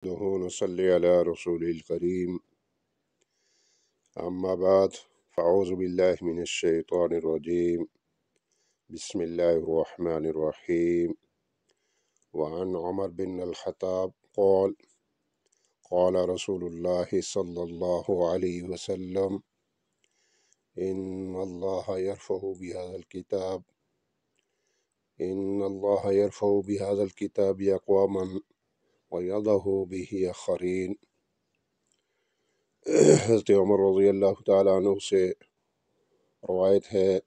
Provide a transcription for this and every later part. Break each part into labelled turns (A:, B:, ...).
A: نصلي على رسول الكريم أما بعد فأعوذ بالله من الشيطان الرجيم بسم الله الرحمن الرحيم وعن عمر بن الخطاب قال قال رسول الله صلى الله عليه وسلم إن الله يرفع بهذا الكتاب أقواما ويضع به آخرين۔ حضرت عمر رضی اللہ تعالیٰ عنہ سے روایت ہے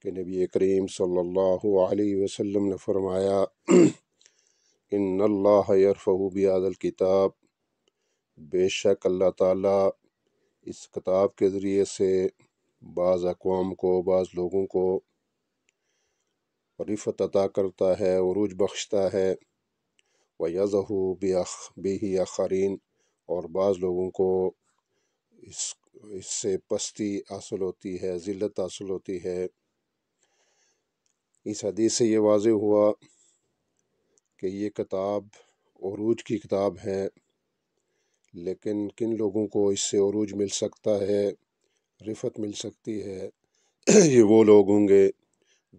A: کہ نبی کریم صلی اللہ علیہ وسلم نے فرمایا ان اللہ یرفع بہذا الکتاب، بے شک اللہ تعالیٰ اس کتاب کے ذریعے سے بعض اقوام کو، بعض لوگوں کو رفعت عطا کرتا ہے، عروج بخشتا ہے، وَيَضَعُ بِهِ آخَرِينَ، اور بعض لوگوں کو اس سے پستی حاصل ہوتی ہے، ذلت حاصل ہوتی ہے۔ اس حدیث سے یہ واضح ہوا کہ یہ کتاب عروج کی کتاب ہے، لیکن کن لوگوں کو اس سے عروج مل سکتا ہے، رفعت مل سکتی ہے؟ یہ وہ لوگ ہوں گے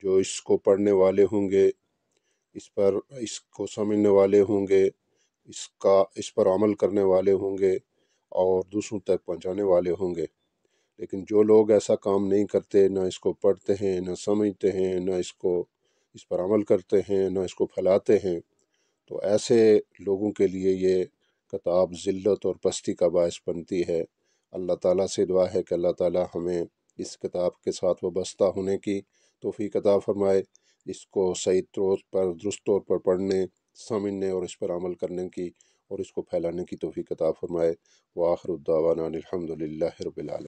A: جو اس کو پڑھنے والے ہوں گے، اس کو سمجھنے والے ہوں گے، اس پر عمل کرنے والے ہوں گے اور دوسروں تک پہنچانے والے ہوں گے۔ لیکن جو لوگ ایسا کام نہیں کرتے، نہ اس کو پڑھتے ہیں، نہ سمجھتے ہیں، نہ اس پر عمل کرتے ہیں، نہ اس کو پھیلاتے ہیں، تو ایسے لوگوں کے لیے یہ کتاب ذلت اور پستی کا باعث بنتی ہے۔ اللہ تعالیٰ سے دعا ہے کہ اللہ تعالیٰ ہمیں اس کتاب کے ساتھ وابستہ ہونے کی توفیق عطا فرمائے، اس کو صحیح طور پر، درست طور پر پڑھنے، سمجھنے اور اس پر عمل کرنے کی اور اس کو پھیلانے کی توفیق عطا فرمائے۔ وآخر الدعوانا الحمد للہ رب العالمین۔